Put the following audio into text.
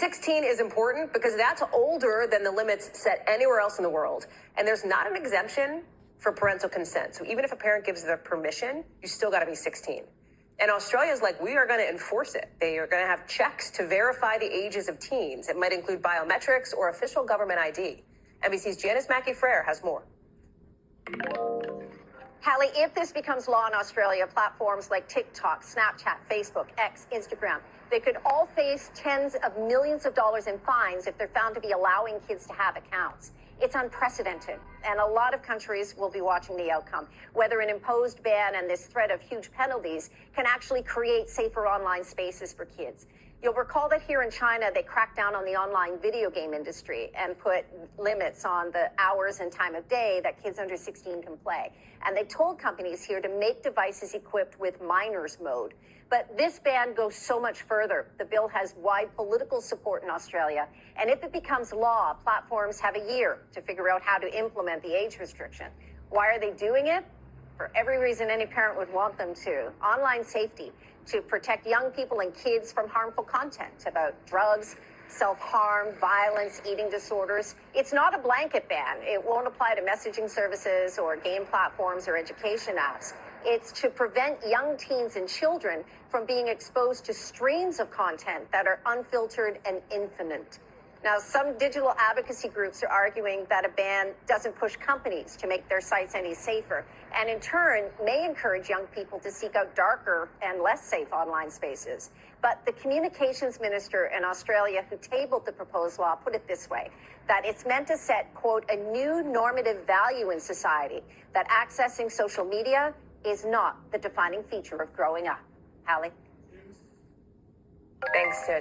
16 is important because that's older than the limits set anywhere else in the world. And there's not an exemption for parental consent. So even if a parent gives their permission, you still got to be 16. And Australia's like, we are going to enforce it. They are going to have checks to verify the ages of teens. It might include biometrics or official government ID. NBC's Janice Mackey-Frere has more. Hallie, if this becomes law in Australia, platforms like TikTok, Snapchat, Facebook, X, Instagram, they could all face tens of millions of dollars in fines if they're found to be allowing kids to have accounts. It's unprecedented, and a lot of countries will be watching the outcome, whether an imposed ban and this threat of huge penalties can actually create safer online spaces for kids. You'll recall that here in China, they cracked down on the online video game industry and put limits on the hours and time of day that kids under 16 can play. And they told companies here to make devices equipped with minors mode. But this ban goes so much further. The bill has wide political support in Australia. And if it becomes law, platforms have a year to figure out how to implement the age restriction. Why are they doing it? For every reason any parent would want them to. Online safety, to protect young people and kids from harmful content about drugs, self-harm, violence, eating disorders. It's not a blanket ban. It won't apply to messaging services or game platforms or education apps. It's to prevent young teens and children from being exposed to streams of content that are unfiltered and infinite. Now, some digital advocacy groups are arguing that a ban doesn't push companies to make their sites any safer, and in turn may encourage young people to seek out darker and less safe online spaces. But the communications minister in Australia who tabled the proposed law put it this way, that it's meant to set, quote, a new normative value in society, that accessing social media is not the defining feature of growing up. Hallie? Thanks, Sid.